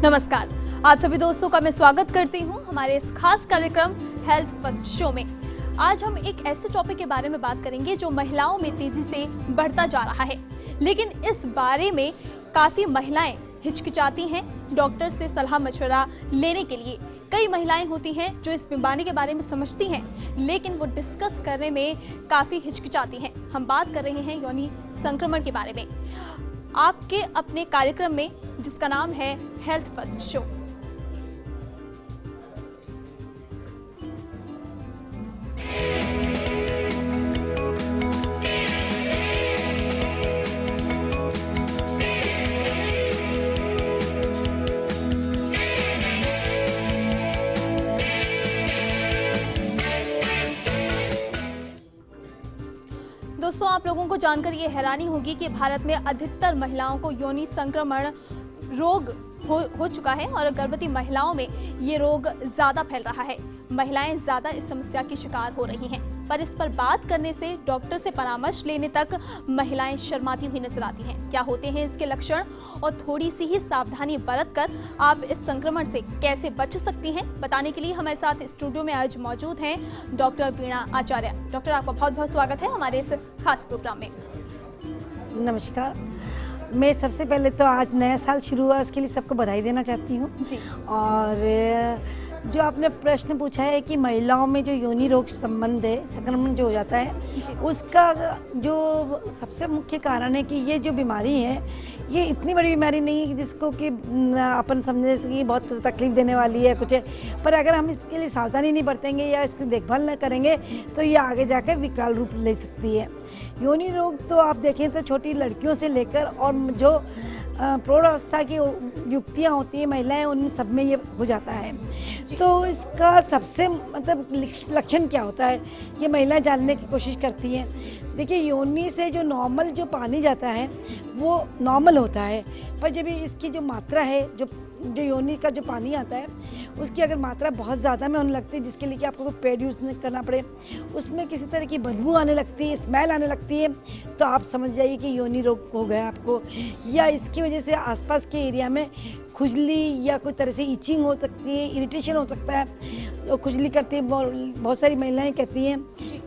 नमस्कार, आप सभी दोस्तों का मैं स्वागत करती हूं हमारे इस खास कार्यक्रम हेल्थ फर्स्ट शो में। आज हम एक ऐसे टॉपिक के बारे में बात करेंगे जो महिलाओं में तेजी से बढ़ता जा रहा है, लेकिन इस बारे में काफ़ी महिलाएं हिचकिचाती हैं डॉक्टर से सलाह मशवरा लेने के लिए। कई महिलाएं होती हैं जो इस बीमारी के बारे में समझती हैं, लेकिन वो डिस्कस करने में काफ़ी हिचकिचाती हैं। हम बात कर रहे हैं यौनी संक्रमण के बारे में आपके अपने कार्यक्रम में, जिसका नाम है हेल्थ फर्स्ट शो। दोस्तों, आप लोगों को जानकर ये हैरानी होगी कि भारत में अधिकतर महिलाओं को यौनी संक्रमण रोग हो चुका है और गर्भवती महिलाओं में ये रोग ज़्यादा फैल रहा है। महिलाएं ज़्यादा इस समस्या की शिकार हो रही हैं, पर इस पर बात करने से, डॉक्टर से परामर्श लेने तक महिलाएं शर्माती हुई नजर आती हैं। क्या होते हैं इसके लक्षण और थोड़ी सी ही सावधानी बरतकर आप इस संक्रमण से कैसे बच सकती हैं, बताने के लिए हमारे साथ स्टूडियो में आज मौजूद हैं डॉक्टर वीणा आचार्य। डॉक्टर, आपका बहुत बहुत स्वागत है हमारे इस खास प्रोग्राम में। नमस्कार। मैं सबसे पहले तो आज नया साल शुरू हुआ, उसके लिए सबको बधाई देना चाहती हूँ जी। और जो आपने प्रश्न पूछा है कि महिलाओं में जो योनि रोग संबंध है, संक्रमण जो हो जाता है, उसका जो सबसे मुख्य कारण है कि ये जो बीमारी है, ये इतनी बड़ी बीमारी नहीं है कि जिसको कि अपन समझे कि बहुत तकलीफ देने वाली है कुछ है, पर अगर हम इसके लिए सावधानी नहीं बरतेंगे या इसकी देखभाल न करेंगे तो ये आगे जाकर विकराल रूप ले सकती है। योनि रोग तो आप देखें तो छोटी लड़कियों से लेकर और जो प्रौढ़ अवस्था की युक्तियाँ होती हैं, महिलाएं, उन सब में ये हो जाता है। तो इसका सबसे मतलब लक्षण क्या होता है, ये महिलाएं जानने की कोशिश करती हैं। देखिए, योनि से जो नॉर्मल जो पानी जाता है वो नॉर्मल होता है, पर जब इसकी जो मात्रा है, जो योनि का जो पानी आता है, उसकी अगर मात्रा बहुत ज़्यादा में होने लगती है, जिसके लिए कि आपको पैड यूज़ करना पड़े, उसमें किसी तरह की बदबू आने लगती है, स्मेल आने लगती है, तो आप समझ जाइए कि योनि रोग हो गया आपको। या इसकी वजह से आसपास के एरिया में खुजली या कोई तरह से इचिंग हो सकती है, इरिटेशन हो सकता है, खुजली करती है। बहुत सारी महिलाएं कहती हैं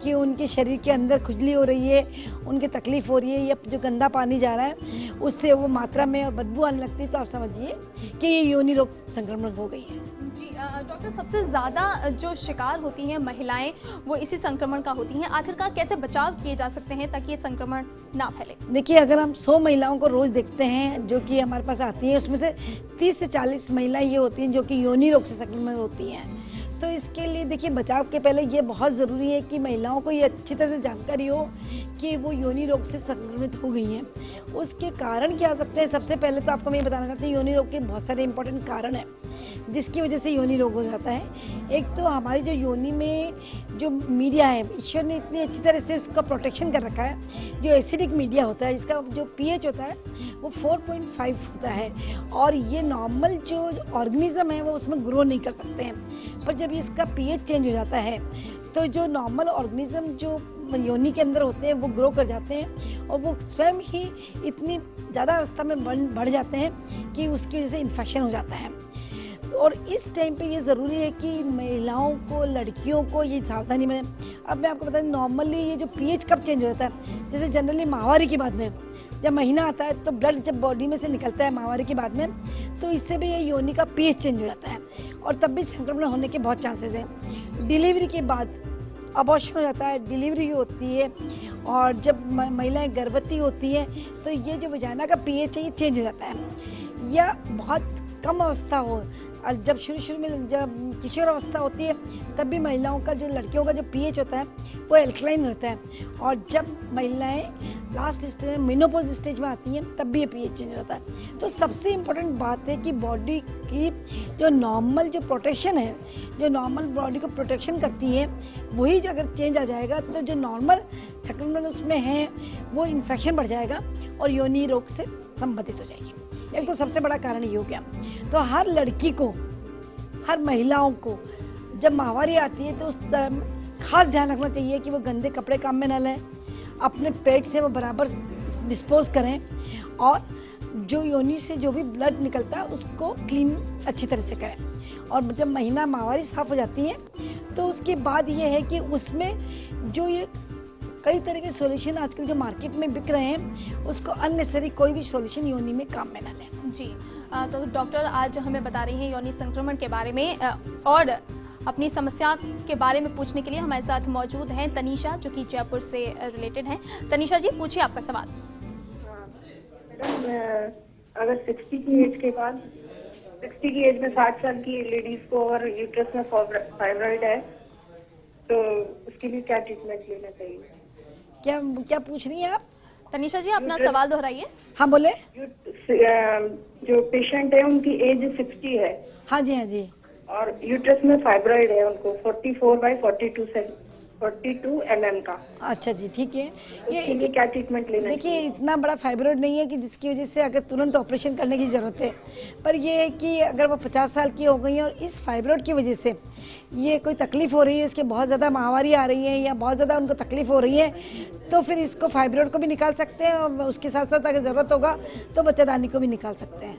कि उनके शरीर के अंदर खुजली हो रही है, उनकी तकलीफ़ हो रही है, या जो गंदा पानी जा रहा है उससे वो मात्रा में बदबू आने लगती है, तो आप समझिए कि ये योनि रोग संक्रमण हो गई है। जी डॉक्टर, सबसे ज़्यादा जो शिकार होती हैं महिलाएं वो इसी संक्रमण का होती हैं। आखिरकार कैसे बचाव किए जा सकते हैं ताकि ये संक्रमण ना फैले? देखिए, अगर हम 100 महिलाओं को रोज़ देखते हैं जो कि हमारे पास आती हैं, उसमें से 30 से 40 महिलाएं ये होती हैं जो कि योनि रोग से संक्रमित होती हैं। तो इसके लिए देखिए, बचाव के पहले ये बहुत ज़रूरी है कि महिलाओं को ये अच्छी तरह से जानकारी हो कि वो योनि रोग से संक्रमित हो गई हैं। उसके कारण क्या हो सकते हैं? सबसे पहले तो आपको मैं ये बताना चाहती हूँ, योनि रोग के बहुत सारे इंपॉर्टेंट कारण हैं जिसकी वजह से योनि रोग हो जाता है। एक तो हमारी जो योनि में जो मीडिया है, ईश्वर ने इतनी अच्छी तरह से इसका प्रोटेक्शन कर रखा है। जो एसिडिक मीडिया होता है, इसका जो पीएच होता है वो 4.5 होता है, और ये नॉर्मल जो ऑर्गेनिज्म है वो उसमें ग्रो नहीं कर सकते हैं। पर जब इसका पीएच चेंज हो जाता है तो जो नॉर्मल ऑर्गेनिज्म जो योनि के अंदर होते हैं वो ग्रो कर जाते हैं, और वो स्वयं ही इतनी ज़्यादा अवस्था में बढ़ जाते हैं कि उसकी वजह से इन्फेक्शन हो जाता है। और इस टाइम पे ये ज़रूरी है कि महिलाओं को, लड़कियों को ये सावधानी में। अब मैं आपको बता दूं, नॉर्मली ये जो पीएच कब चेंज हो जाता है, जैसे जनरली माहवारी के बाद में जब महीना आता है तो ब्लड जब बॉडी में से निकलता है माहवारी के बाद में, तो इससे भी ये योनि का पीएच चेंज हो जाता है, और तब भी संक्रमण होने के बहुत चांसेस हैं। डिलीवरी के बाद अबॉर्शन हो जाता है, डिलीवरी होती है, और जब महिलाएं गर्भवती होती हैं तो ये जो वजाइना का पीएच है ये चेंज हो जाता है। या बहुत कम अवस्था हो, जब शुरू में जब किशोर अवस्था होती है तब भी महिलाओं का, जो लड़कियों का जो पीएच होता है वो एल्कलाइन रहता है, और जब महिलाएं लास्ट स्टेज में, मेनोपॉज स्टेज में आती हैं, तब भी ये पीएच चेंज हो जाता है। तो सबसे इम्पोर्टेंट बात है कि बॉडी की जो नॉर्मल जो प्रोटेक्शन है, जो नॉर्मल बॉडी को प्रोटेक्शन करती है, वही अगर चेंज आ जाएगा तो जो नॉर्मल संक्रमण उसमें है वो इन्फेक्शन बढ़ जाएगा और योनि रोग से संबंधित हो जाएगी। एक तो सबसे बड़ा कारण ये हो गया। तो हर लड़की को, हर महिलाओं को जब माहवारी आती है तो उस खास ध्यान रखना चाहिए कि वो गंदे कपड़े काम में न लें, अपने पेट से वो बराबर डिस्पोज करें, और जो योनि से जो भी ब्लड निकलता है उसको क्लीन अच्छी तरह से करें। और जब महीना माहवारी साफ हो जाती है तो उसके बाद ये है कि उसमें जो ये कई तरह के सॉल्यूशन आजकल जो मार्केट में बिक रहे हैं उसको अननेसेसरी कोई भी सॉल्यूशन योनि में काम में ना लें। जी, तो डॉक्टर आज हमें बता रही हैं यौनी संक्रमण के बारे में, और अपनी समस्या के बारे में पूछने के लिए हमारे साथ मौजूद हैं तनीषा, जो कि जयपुर से रिलेटेड हैं। तनीषा जी, पूछिए आपका सवाल। मैडम, अगर 60 की एज के बाद 60 की एज में 60 साल की लेडीज को अगर यूट्रस में फाइब्रॉइड है तो उसके लिए क्या ट्रीटमेंट लेना चाहिए? क्या क्या पूछ रही हैं आप? तनीषा जी, अपना सवाल दोहराइए। हाँ बोले। जो पेशेंट है उनकी एज 60 है। हाँ जी, हाँ जी। और यूट्रस में फाइब्रॉइड है उनको 44/42 mm का। अच्छा जी, ठीक है। इसके लिए क्या ट्रीटमेंट लेना देखिए, चाहिए? इतना बड़ा फाइब्रॉइड नहीं है कि जिसकी वजह से अगर तुरंत ऑपरेशन करने की ज़रूरत है, पर ये है कि अगर वो 50 साल की हो गई है और इस फाइब्रॉइड की वजह से ये कोई तकलीफ हो रही है, उसके बहुत ज़्यादा माहवारी आ रही है या बहुत ज़्यादा उनको तकलीफ हो रही है, तो फिर इसको फाइब्रॉइड को भी निकाल सकते हैं और उसके साथ साथ अगर ज़रूरत होगा तो बच्चादानी को भी निकाल सकते हैं।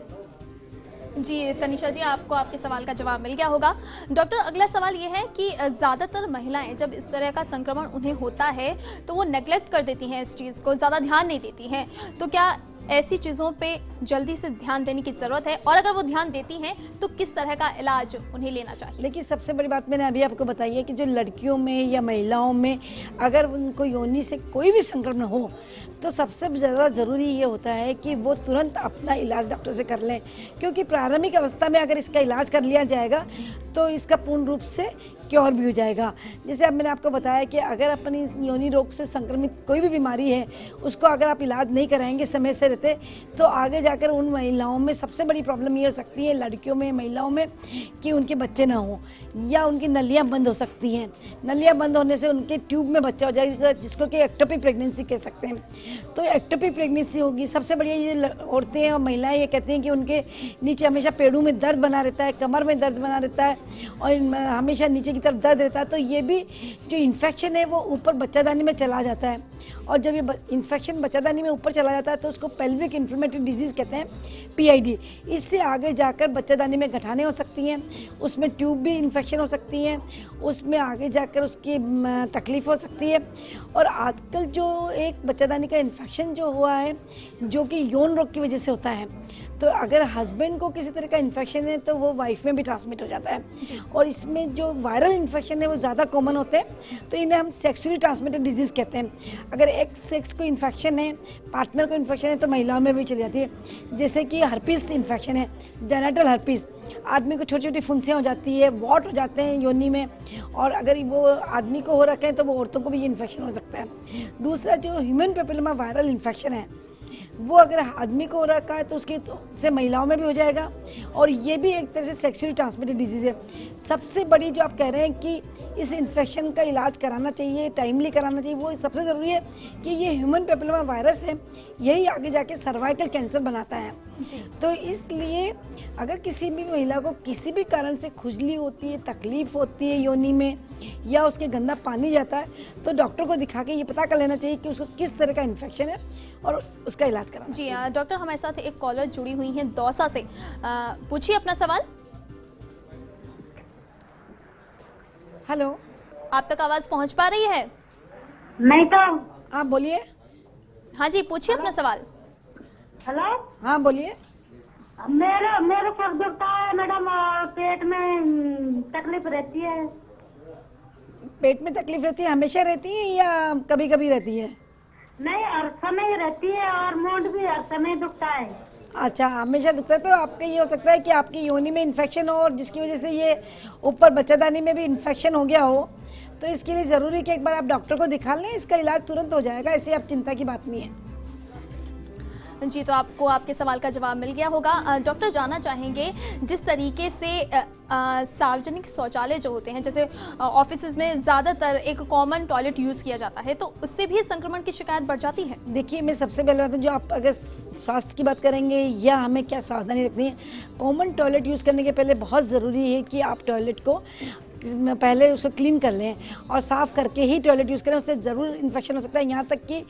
जी तनीषा जी, आपको आपके सवाल का जवाब मिल गया होगा। डॉक्टर, अगला सवाल ये है कि ज़्यादातर महिलाएं जब इस तरह का संक्रमण उन्हें होता है तो वो नेग्लेक्ट कर देती हैं, इस चीज़ को ज़्यादा ध्यान नहीं देती हैं, तो क्या ऐसी चीज़ों पे जल्दी से ध्यान देने की ज़रूरत है, और अगर वो ध्यान देती हैं तो किस तरह का इलाज उन्हें लेना चाहिए? लेकिन सबसे बड़ी बात मैंने अभी आपको बताई है कि जो लड़कियों में या महिलाओं में अगर उनको योनि से कोई भी संक्रमण हो तो सबसे ज़्यादा ज़रूरी ये होता है कि वो तुरंत अपना इलाज डॉक्टर से कर लें, क्योंकि प्रारंभिक अवस्था में अगर इसका इलाज कर लिया जाएगा तो इसका पूर्ण रूप से क्योर भी हो जाएगा। जैसे अब मैंने आपको बताया कि अगर अपनी योनि रोग से संक्रमित कोई भी बीमारी है उसको अगर आप इलाज नहीं कराएंगे समय से रहते तो आगे जाकर उन महिलाओं में सबसे बड़ी प्रॉब्लम ये हो सकती है, लड़कियों में, महिलाओं में, कि उनके बच्चे ना हो या उनकी नलियाँ बंद हो सकती हैं। नलियाँ बंद होने से उनके ट्यूब में बच्चा हो जाएगा, जिसको कि एक्टोपिक प्रेगनेंसी कह सकते हैं। तो एक्टोपिक प्रेगनेंसी होगी। सबसे बढ़िया ये औरतें और महिलाएं ये कहती हैं कि उनके नीचे हमेशा पेड़ों में दर्द बना रहता है, कमर में दर्द बना रहता है और हमेशा नीचे की तरफ दर्द रहता है। तो ये भी जो इन्फेक्शन है वो ऊपर बच्चादानी में चला जाता है, और जब ये इन्फेक्शन बच्चादानी में ऊपर चला जाता है तो उसको पेल्विक इन्फ्लेमेटरी डिजीज़ कहते हैं, PID। इससे आगे जाकर बच्चादानी में गठाने हो सकती हैं, उसमें ट्यूब भी इन्फेक्शन हो सकती हैं, उसमें आगे जाकर उसकी तकलीफ हो सकती है। और आजकल जो एक बच्चादानी का इन्फेक्शन जो हुआ है जो कि यौन रोग की वजह से होता है, तो अगर हस्बैंड को किसी तरह का इन्फेक्शन है तो वो वाइफ में भी ट्रांसमिट हो जाता है। और इसमें जो वायरल इन्फेक्शन है वो ज़्यादा कॉमन होते हैं, तो इन्हें हम सेक्सुअली ट्रांसमिटेड डिजीज़ कहते हैं। अगर एक सेक्स को इन्फेक्शन है, पार्टनर को इन्फेक्शन है, तो महिलाओं में भी चली जाती है। जैसे कि हर्पीस इन्फेक्शन है, जेनेटल हर्पीस, आदमी को छोटी छोटी फुंसियाँ हो जाती है, वॉट हो जाते हैं योनि में, और अगर वो आदमी को हो रखे हैं तो वो औरतों को भी ये इन्फेक्शन हो सकता है। दूसरा जो ह्यूमन पेपिलोमा वायरल इन्फेक्शन है वो अगर आदमी को हो रखा है तो उसके से महिलाओं में भी हो जाएगा, और ये भी एक तरह से सेक्सुअली ट्रांसमिटेड डिजीज़ है। सबसे बड़ी जो आप कह रहे हैं कि इस इन्फेक्शन का इलाज कराना चाहिए, टाइमली कराना चाहिए, वो सबसे ज़रूरी है कि ये ह्यूमन पेपिलोमा वायरस है, यही आगे जाके सर्वाइकल कैंसर बनाता है जी। तो इसलिए अगर किसी भी महिला को किसी भी कारण से खुजली होती है, तकलीफ होती है योनि में, या उसके गंदा पानी जाता है, तो डॉक्टर को दिखा के ये पता कर लेना चाहिए कि उसको किस तरह का इन्फेक्शन है और उसका इलाज कराना। जी डॉक्टर, हमारे साथ एक कॉलर जुड़ी हुई हैं दौसा से। पूछिए अपना सवाल। हेलो, आप तक आवाज पहुंच पा रही है? नहीं तो। हाँ बोलिए। हाँ जी, पूछिए अपना सवाल। हेलो, हाँ बोलिए। मेरे सर दुखता है मैडम, और पेट में तकलीफ रहती है। पेट में तकलीफ रहती है, हमेशा रहती है या कभी कभी रहती है? नहीं, हर समय रहती है, और मूड भी हर समय दुखता है। अच्छा, हमेशा दुखता है। तो आपका ये हो सकता है कि आपकी योनि में इन्फेक्शन हो और जिसकी वजह से ये ऊपर बच्चादानी में भी इन्फेक्शन हो गया हो, तो इसके लिए ज़रूरी है कि एक बार आप डॉक्टर को दिखा लें, इसका इलाज तुरंत हो जाएगा, ऐसे आप चिंता की बात नहीं है। जी, तो आपको आपके सवाल का जवाब मिल गया होगा। डॉक्टर, जानना चाहेंगे जिस तरीके से सार्वजनिक शौचालय जो होते हैं, जैसे ऑफिस में ज़्यादातर एक कॉमन टॉयलेट यूज़ किया जाता है, तो उससे भी संक्रमण की शिकायत बढ़ जाती है? देखिए, मैं सबसे पहले बात, जो आप अगर स्वास्थ्य की बात करेंगे या हमें क्या सावधानी रखनी है, कॉमन टॉयलेट यूज़ करने के पहले बहुत ज़रूरी है कि आप टॉयलेट को पहले उसको क्लीन कर लें और साफ़ करके ही टॉयलेट यूज़ करें, उससे ज़रूर इन्फेक्शन हो सकता है। यहाँ तक कि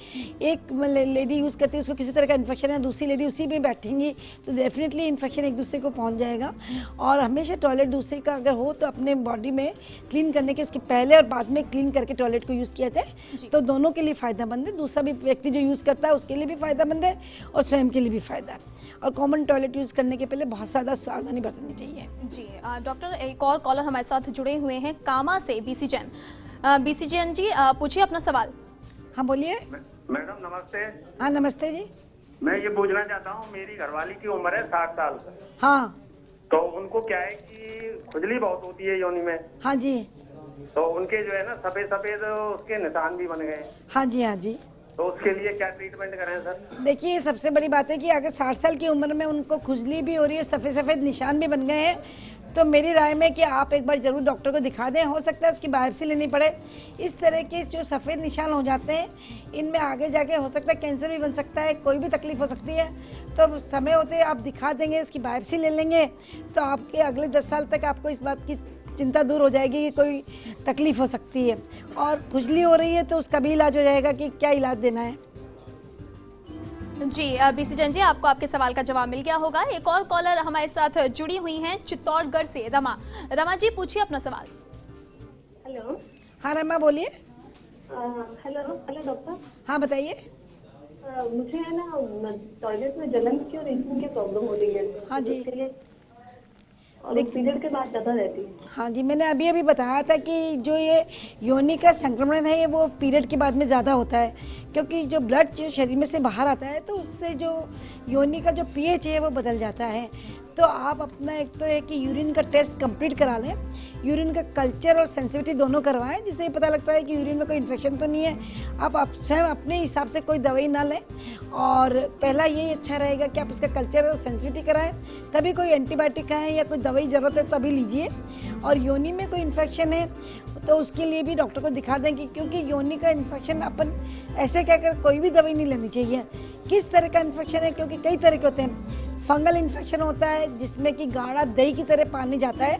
एक लेडी यूज़ करती है, उसको किसी तरह का इन्फेक्शन है, दूसरी लेडी उसी में बैठेंगी तो डेफिनेटली इन्फेक्शन एक दूसरे को पहुँच जाएगा। और हमेशा टॉयलेट दूसरे का अगर हो तो अपने बॉडी में क्लीन करने के उसके पहले और बाद में क्लीन करके टॉयलेट को यूज़ किया जाए तो दोनों के लिए फ़ायदेमंद है। दूसरा भी व्यक्ति जो यूज़ करता है उसके लिए भी फ़ायदेमंद है और स्वयं के लिए भी फ़ायदा है। और कॉमन टॉयलेट यूज़ करने के पहले बहुत ज़्यादा सावधानी बरतनी चाहिए। जी डॉक्टर, एक और कॉलर हमारे साथ जुड़े हुए हैं कामा से, बीसी जैन। बीसी जैन जी, पूछिए अपना सवाल। हाँ बोलिए। मैडम नमस्ते। हाँ नमस्ते जी। मैं ये पूछना चाहता हूँ, मेरी घरवाली की उम्र है 60 साल। हाँ तो उनको क्या है कि खुजली बहुत होती है योनि में। हाँ जी। तो उनके जो है ना सफेद सफेद उसके निशान भी बन गए। हाँ जी। हाँ जी। तो उसके लिए क्या ट्रीटमेंट करें सर? देखिए सबसे बड़ी बात है कि अगर 60 साल की उम्र में उनको खुजली भी हो रही है, सफ़ेद सफ़ेद निशान भी बन गए हैं, तो मेरी राय में कि आप एक बार ज़रूर डॉक्टर को दिखा दें। हो सकता है उसकी बायोप्सी लेनी पड़े। इस तरह के जो सफ़ेद निशान हो जाते हैं इनमें आगे जाके हो सकता है कैंसर भी बन सकता है, कोई भी तकलीफ हो सकती है। तो समय होते आप दिखा देंगे, उसकी बायोप्सी ले लेंगे तो आपके अगले 10 साल तक आपको इस बात की चिंता दूर हो जाएगी कि कोई तकलीफ हो सकती है। और खुजली हो रही है तो उसका भी इलाज हो जाएगा कि क्या इलाज देना है। जी बीसी जैन जी, आपको आपके सवाल का जवाब मिल गया होगा। एक और कॉलर हमारे साथ जुड़ी हुई हैं चित्तौड़गढ़ से, रमा। रमा जी, पूछिए अपना सवाल। हेलो। हाँ रमा बोलिए। Hello hello doctor. हाँ बताइए। मुझे है ना टॉयलेट में जलन की और रीचिंग की प्रॉब्लम हो रही है। हाँ जी। उसके लिए और पीरियड के बाद ज़्यादा रहती है। हाँ जी, मैंने अभी बताया था कि जो ये योनि का संक्रमण है ये वो पीरियड के बाद में ज़्यादा होता है, क्योंकि जो ब्लड जो शरीर में से बाहर आता है तो उससे जो योनि का जो पीएच है वो बदल जाता है। तो आप अपना एक तो है कि यूरिन का टेस्ट कंप्लीट करा लें, यूरिन का कल्चर और सेंसिटिविटी दोनों करवाएं, जिससे ये पता लगता है कि यूरिन में कोई इन्फेक्शन तो नहीं है। आप स्वयं अपने हिसाब से कोई दवाई ना लें और पहला यही अच्छा रहेगा कि आप इसका कल्चर और सेंसिटिविटी कराएं, तभी कोई एंटीबायोटिक खाएं या कोई दवाई ज़रूरत है तभी लीजिए। और योनि में कोई इन्फेक्शन है तो उसके लिए भी डॉक्टर को दिखा देंगे, क्योंकि योनि का इन्फेक्शन अपन ऐसे कहकर कोई भी दवाई नहीं लेनी चाहिए। किस तरह का इन्फेक्शन है, क्योंकि कई तरह के होते हैं। फंगल इन्फेक्शन होता है जिसमें कि गाढ़ा दही की तरह पानी जाता है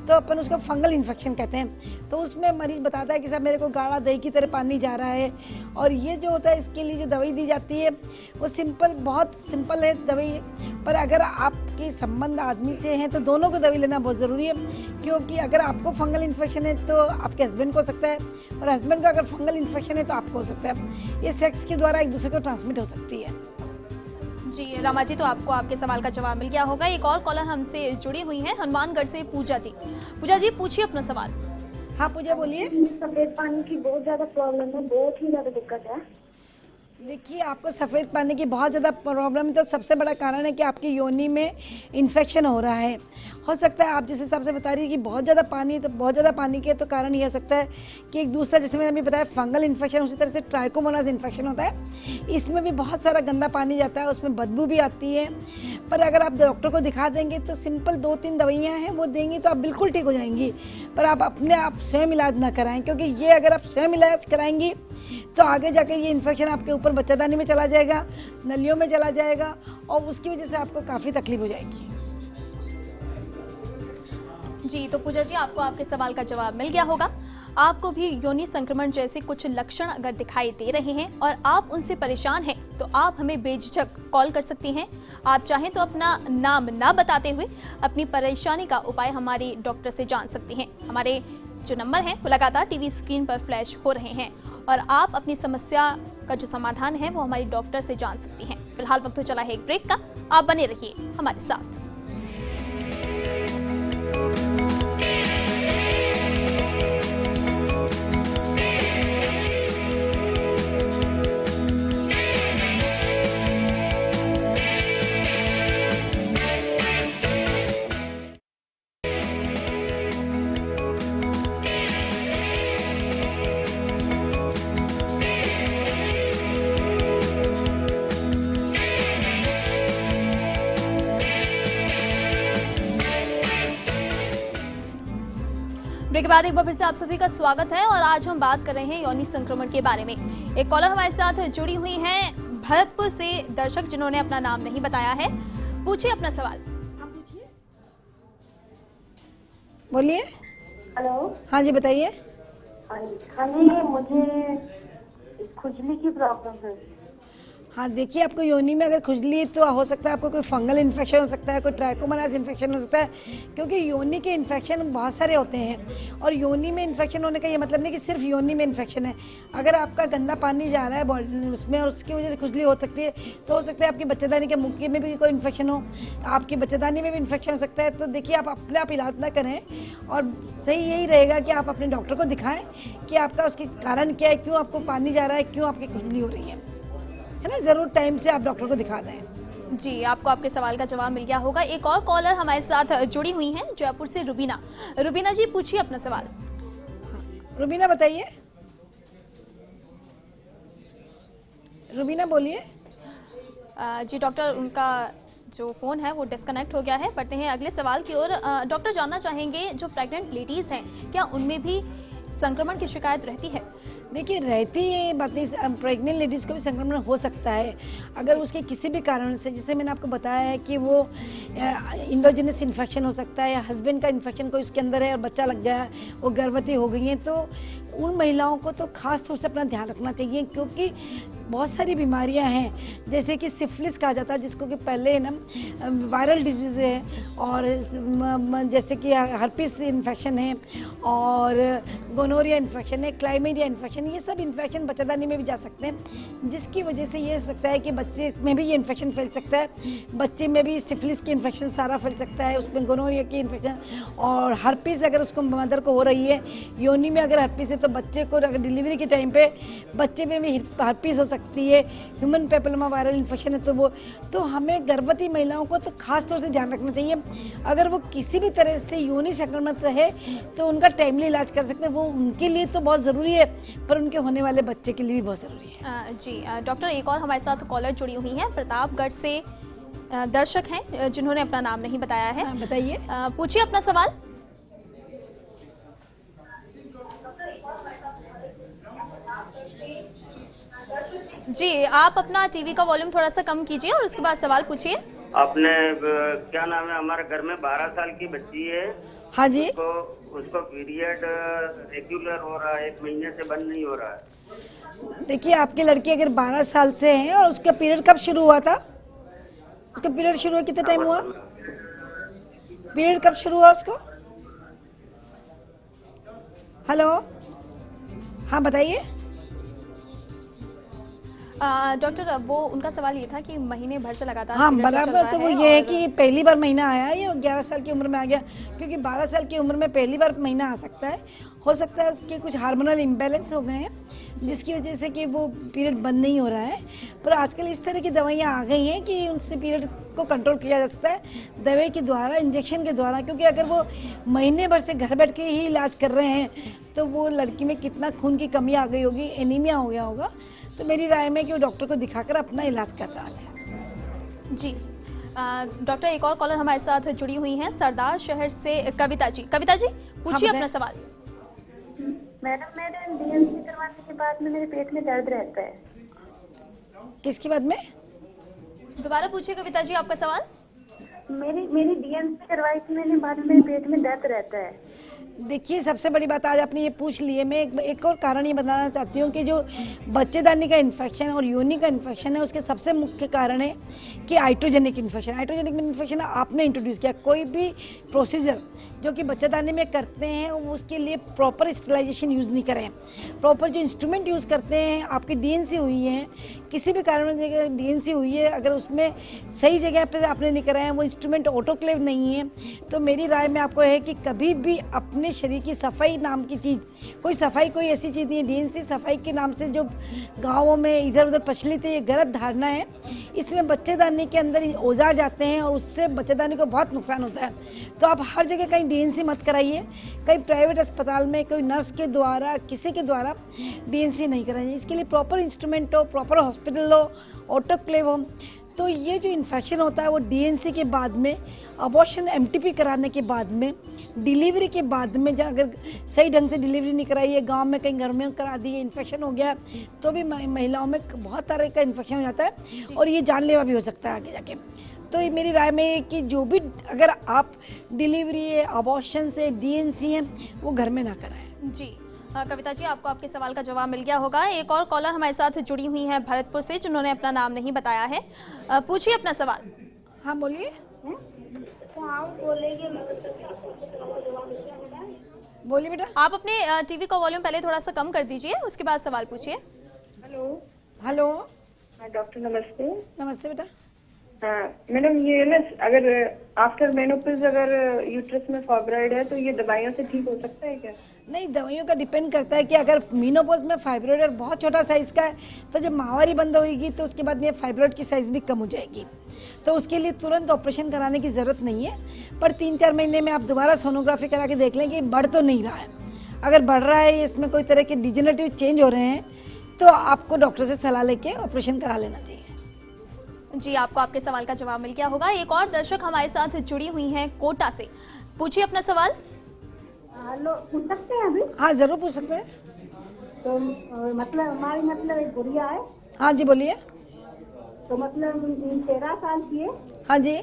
तो अपन उसको फंगल इन्फेक्शन कहते हैं। तो उसमें मरीज बताता है कि साहब मेरे को गाढ़ा दही की तरह पानी जा रहा है। और ये जो होता है इसके लिए जो दवाई दी जाती है वो बहुत सिंपल है दवाई। पर अगर आपके संबंध आदमी से हैं तो दोनों को दवाई लेना बहुत ज़रूरी है, क्योंकि अगर आपको फंगल इन्फेक्शन है तो आपके हस्बैंड को हो सकता है और हस्बैंड को अगर फंगल इन्फेक्शन है तो आपको हो सकता है। ये सेक्स के द्वारा एक दूसरे को ट्रांसमिट हो सकती है। जी रमा जी, तो आपको आपके सवाल का जवाब मिल गया होगा। एक और कॉलर हमसे जुड़ी हुई हैं हनुमानगढ़ से, पूजा जी। पूजा जी, पूछिए अपना सवाल। हाँ पूजा बोलिए। सफेद पानी की बहुत ज़्यादा प्रॉब्लम है, बहुत ही ज़्यादा दिक्कत है। देखिए आपको सफ़ेद पानी की बहुत ज़्यादा प्रॉब्लम है तो सबसे बड़ा कारण है कि आपकी योनि में इन्फेक्शन हो रहा है। हो सकता है आप जिस हिसाब से बता रही है कि बहुत ज़्यादा पानी, तो बहुत ज़्यादा पानी के तो कारण ये हो सकता है कि एक दूसरा, जैसे मैंने अभी बताया फंगल इन्फेक्शन, उसी तरह से ट्राइकोमोनास इन्फेक्शन होता है। इसमें भी बहुत सारा गंदा पानी जाता है, उसमें बदबू भी आती है। पर अगर आप डॉक्टर को दिखा देंगे तो सिंपल 2-3 दवाइयाँ हैं वो देंगी तो आप बिल्कुल ठीक हो जाएंगी। पर आप अपने आप स्वयं इलाज ना कराएं, क्योंकि ये अगर आप स्वयं इलाज कराएंगी तो आगे जाकर ये इन्फेक्शन आपके ऊपर बच्चादानी में चला जाएगा, नलियों में चला जाएगा और उसकी वजह से आपको काफ़ी तकलीफ हो जाएगी। जी तो पूजा जी, आपको आपके सवाल का जवाब मिल गया होगा। आपको भी योनि संक्रमण जैसे कुछ लक्षण अगर दिखाई दे रहे हैं और आप उनसे परेशान हैं तो आप हमें बेझिझक कॉल कर सकती हैं। आप चाहें तो अपना नाम ना बताते हुए अपनी परेशानी का उपाय हमारी डॉक्टर से जान सकती हैं। हमारे जो नंबर हैं वो लगातार टीवी स्क्रीन पर फ्लैश हो रहे हैं और आप अपनी समस्या का जो समाधान है वो हमारी डॉक्टर से जान सकती हैं। फिलहाल वक्त चला है एक ब्रेक का, आप बने रहिए हमारे साथ। ब्रेक के बाद एक बार फिर से आप सभी का स्वागत है और आज हम बात कर रहे हैं योनि संक्रमण के बारे में। एक कॉलर हमारे साथ जुड़ी हुई हैं भरतपुर से दर्शक, जिन्होंने अपना नाम नहीं बताया है। पूछिए अपना सवाल। बोलिए। हेलो। हाँ जी बताइए। हाँ जी, मुझे खुजली की प्रॉब्लम है। हाँ देखिए, आपको योनि में अगर खुजली है तो हो सकता है आपको कोई फंगल इन्फेक्शन हो सकता है, कोई ट्राइकोमोनास इन्फेक्शन हो सकता है, क्योंकि योनि के इन्फेक्शन बहुत सारे होते हैं। और योनि में इन्फेक्शन होने का ये मतलब नहीं कि सिर्फ योनि में इन्फेक्शन है। अगर आपका गंदा पानी जा रहा है बॉडी उसमें और उसकी वजह से खुजली हो सकती है, तो हो सकता है आपकी बच्चेदानी के मुक्के में भी कोई इन्फेक्शन हो, आपकी बच्चेदानी में भी इन्फेक्शन हो सकता है। तो देखिए, आप अपने आप इलाज ना करें, और सही यही रहेगा कि आप अपने डॉक्टर को दिखाएं कि आपका उसके कारण क्या है, क्यों आपको पानी जा रहा है, क्यों आपकी खुजली हो रही है ना। ज़रूर टाइम से आप डॉक्टर को दिखा दें। जी, आपको आपके सवाल का जवाब मिल गया होगा। एक और कॉलर हमारे साथ जुड़ी हुई हैं, जयपुर से रुबीना। रुबीना जी, पूछिए अपना सवाल। रुबीना बताइए। रुबीना बोलिए। जी डॉक्टर, उनका जो फ़ोन है वो डिस्कनेक्ट हो गया है। बढ़ते हैं अगले सवाल की ओर। डॉक्टर, जानना चाहेंगे जो प्रेग्नेंट लेडीज़ हैं, क्या उनमें भी संक्रमण की शिकायत रहती है? देखिए, रहती है बात नहीं, प्रेग्नेंट लेडीज़ को भी संक्रमण हो सकता है अगर उसके किसी भी कारण से, जैसे मैंने आपको बताया है कि वो इंडोजेनस इन्फेक्शन हो सकता है, या हस्बैंड का इन्फेक्शन कोई उसके अंदर है और बच्चा लग गया है, वो गर्भवती हो गई हैं, तो उन महिलाओं को तो खास तौर से अपना ध्यान रखना चाहिए, क्योंकि बहुत सारी बीमारियां हैं, जैसे कि सिफिलिस कहा जाता है, जिसको कि पहले ना वायरल डिजीज़ है, और जैसे कि हर्पिस इन्फेक्शन है, और गोनोरिया इन्फेक्शन है, क्लाइमेडिया इन्फेक्शन, ये सब इन्फेक्शन बच्चेदानी में भी जा सकते हैं, जिसकी वजह से ये हो सकता है कि बच्चे में भी ये इन्फेक्शन फैल सकता है, बच्चे में भी सिफिलिस की इन्फेक्शन सारा फैल सकता है, उसमें गोनोरिया की इन्फेक्शन, और हर्पिस अगर उसको मदर को हो रही है, योनि में अगर हर्पिस है, तो बच्चे को अगर डिलीवरी के टाइम पे बच्चे में भी हर्पिस हो सकती है, ह्यूमन पेपिलोमा वायरल इन्फेक्शन है, तो हमें गर्भवती महिलाओं को तो खास तौर से ध्यान रखना चाहिए। अगर वो किसी भी तरह से योनि संक्रमित है तो उनका टाइमली इलाज कर सकते हैं, वो उनके लिए तो बहुत ज़रूरी है, पर उनके होने वाले बच्चे के लिए भी बहुत ज़रूरी है। जी डॉक्टर, एक और हमारे साथ कॉलर जुड़ी हुई हैं, प्रतापगढ़ से दर्शक हैं जिन्होंने अपना नाम नहीं बताया है। बताइए। पूछिए अपना सवाल। जी, आप अपना टीवी का वॉल्यूम थोड़ा सा कम कीजिए और उसके बाद सवाल पूछिए। अपने क्या नाम है, हमारे घर में 12 साल की बच्ची है। हाँ जी। उसको पीरियड रेगुलर हो रहा है, 1 महीने से बंद नहीं हो रहा है। देखिए, आपके लड़की अगर 12 साल से हैं और उसका पीरियड कब शुरू हुआ था? उसका पीरियड शुरू हुआ कितना टाइम हुआ? पीरियड कब शुरू हुआ उसको? हेलो, हाँ बताइए। डॉक्टर, वो उनका सवाल ये था कि महीने भर से लगातार हाँ पीरियड चल बराबर, रहा तो वो है ये है और कि पहली बार महीना आया है, ये 11 साल की उम्र में आ गया, क्योंकि 12 साल की उम्र में पहली बार महीना आ सकता है। हो सकता है उसके कुछ हार्मोनल इम्बैलेंस हो गए हैं, जिसकी वजह से कि वो पीरियड बंद नहीं हो रहा है। पर आजकल इस तरह की दवाइयाँ आ गई हैं कि उनसे पीरियड को कंट्रोल किया जा सकता है दवाई के द्वारा, इंजेक्शन के द्वारा, क्योंकि अगर वो महीने भर से घर बैठ के ही इलाज कर रहे हैं तो वो लड़की में कितना खून की कमी आ गई होगी, एनीमिया हो गया होगा। तो मेरी राय में कि वो डॉक्टर को दिखाकर अपना इलाज कर रहा है। जी डॉक्टर, एक और कॉलर हमारे साथ जुड़ी हुई हैं, सरदार शहर से कविता जी। कविता जी, पूछिए अपना सवाल। मैडम, मेरे डीएनसी करवाने के बाद में मेरे पेट में दर्द रहता है। किसके बाद में? दोबारा पूछिए कविता जी आपका सवाल। मेरी डीएनसी करवाई थी मैंने, बाद में मेरे पेट में दर्द रहता है। देखिए, सबसे बड़ी बात आज आपने ये पूछ ली है। मैं एक और कारण ये बताना चाहती हूँ कि जो बच्चेदानी का इन्फेक्शन और योनि का इन्फेक्शन है, उसके सबसे मुख्य कारण है कि आइट्रोजेनिक इन्फेक्शन। आइट्रोजेनिक इन्फेक्शन आपने इंट्रोड्यूस किया। कोई भी प्रोसीजर जो कि बच्चेदानी में करते हैं उसके लिए प्रॉपर स्टेरिलाइजेशन यूज़ नहीं करें। प्रॉपर जो इंस्ट्रूमेंट यूज़ करते हैं, आपकी डीएनसी हुई है, किसी भी कारण से डीएनसी हुई है, अगर उसमें सही जगह पे आपने नहीं कराया, वो इंस्ट्रूमेंट ऑटोक्लेव नहीं है, तो मेरी राय में आपको है कि कभी भी अपने शरीर की सफाई नाम की चीज़, कोई सफाई कोई ऐसी चीज़ नहीं है। डीएनसी सफाई के नाम से जो गाँवों में इधर उधर प्रचलित है, ये गलत धारणा है। इसमें बच्चेदानी के अंदर औजार जाते हैं और उससे बच्चेदानी को बहुत नुकसान होता है। तो आप हर जगह कहीं डीएनसी मत कराइए। कहीं प्राइवेट अस्पताल में कोई नर्स के द्वारा, किसी के द्वारा डीएनसी नहीं कराइए। इसके लिए प्रॉपर इंस्ट्रूमेंट हो, प्रॉपर हॉस्पिटल हो, ऑटोक्लेव हो। तो ये जो इन्फेक्शन होता है वो डीएनसी के बाद में, अबॉर्शन एमटीपी कराने के बाद में, डिलीवरी के बाद में, जहाँ अगर सही ढंग से डिलीवरी नहीं कराई है, गांव में कहीं घर में करा दी है, इन्फेक्शन हो गया तो भी महिलाओं में बहुत तरह का इन्फेक्शन हो जाता है और ये जानलेवा भी हो सकता है आगे जाके। तो ये मेरी राय में है कि जो भी अगर आप डिलीवरी है, अबॉर्शन से, डीएनसी है, वो घर में ना कराएं। जी कविता जी, आपको आपके सवाल का जवाब मिल गया होगा। एक और कॉलर हमारे साथ जुड़ी हुई हैं भरतपुर से, जिन्होंने अपना नाम नहीं बताया है। पूछिए अपना सवाल। हाँ बोलिए। बोलिए बेटा। आप अपने टीवी का वॉल्यूम पहले थोड़ा सा कम कर दीजिए, उसके बाद सवाल पूछिए। हेलो। हेलो। डॉक्टर नमस्ते। नमस्ते बेटा। हाँ मैडम, ये ना अगर आफ्टर मेनोपॉज अगर यूट्रस में फाइब्रॉइड है तो ये दवाइयों से ठीक हो सकता है क्या? नहीं, दवाइयों का डिपेंड करता है कि अगर मीनोपॉज में फाइब्रॉइड बहुत छोटा साइज का है तो जब माहवारी बंद होगी तो उसके बाद ये फाइब्रॉइड की साइज भी कम हो जाएगी, तो उसके लिए तुरंत ऑपरेशन कराने की ज़रूरत नहीं है। पर 3-4 महीने में आप दोबारा सोनोग्राफी करा के देख लें कि बढ़ तो नहीं रहा है। अगर बढ़ रहा है, इसमें कोई तरह के डिजेनरेटिव चेंज हो रहे हैं, तो आपको डॉक्टर से सलाह लेके ऑपरेशन करा लेना चाहिए। जी आपको आपके सवाल का जवाब मिल गया होगा। एक और दर्शक हमारे साथ जुड़ी हुई हैं कोटा से, पूछिए अपना सवाल। हेलो, पूछ सकते हैं अभी? हाँ जरूर पूछ सकते हैं। तो मतलब हमारी एक गुड़िया है। हाँ जी बोलिए। तो मतलब 13 साल की है। हाँ जी।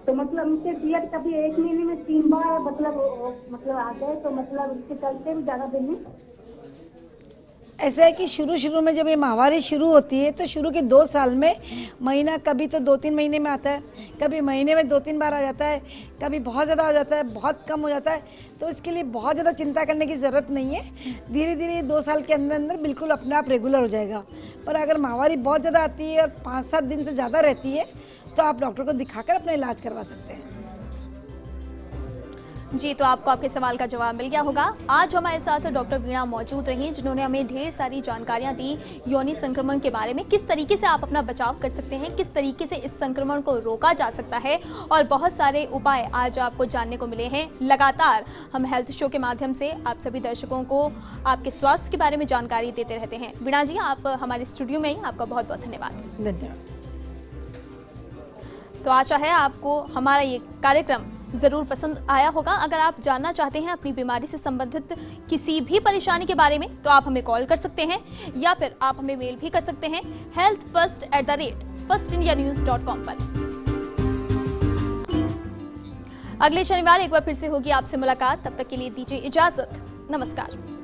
तो मतलब उनके पीरियड कभी 1 महीने में 3 बार मतलब आ गए, तो मतलब उसके चलते भी ज़्यादा दिन में। ऐसा है कि शुरू में जब ये माहवारी शुरू होती है तो शुरू के 2 साल में महीना कभी तो 2-3 महीने में आता है, कभी महीने में 2-3 बार आ जाता है, कभी बहुत ज़्यादा हो जाता है, बहुत कम हो जाता है। तो इसके लिए बहुत ज़्यादा चिंता करने की ज़रूरत नहीं है। धीरे धीरे 2 साल के अंदर अंदर बिल्कुल अपने आप रेगुलर हो जाएगा। पर अगर माहवारी बहुत ज़्यादा आती है और 5-7 दिन से ज़्यादा रहती है तो आप डॉक्टर को दिखाकर अपना इलाज करवा सकते हैं। जी तो आपको आपके सवाल का जवाब मिल गया होगा। आज हमारे साथ डॉक्टर वीणा मौजूद रही, जिन्होंने हमें ढेर सारी जानकारियां दी यौनी संक्रमण के बारे में, किस तरीके से आप अपना बचाव कर सकते हैं, किस तरीके से इस संक्रमण को रोका जा सकता है, और बहुत सारे उपाय आज आपको जानने को मिले हैं। लगातार हम हेल्थ शो के माध्यम से आप सभी दर्शकों को आपके स्वास्थ्य के बारे में जानकारी देते रहते हैं। वीणा जी, आप हमारे स्टूडियो में ही, आपका बहुत बहुत धन्यवाद। धन्यवाद। तो आशा है आपको हमारा ये कार्यक्रम ज़रूर पसंद आया होगा। अगर आप जानना चाहते हैं अपनी बीमारी से संबंधित किसी भी परेशानी के बारे में, तो आप हमें कॉल कर सकते हैं या फिर आप हमें मेल भी कर सकते हैं healthfirst@firstindianews.com पर। अगले शनिवार एक बार फिर से होगी आपसे मुलाकात। तब तक के लिए दीजिए इजाजत। नमस्कार।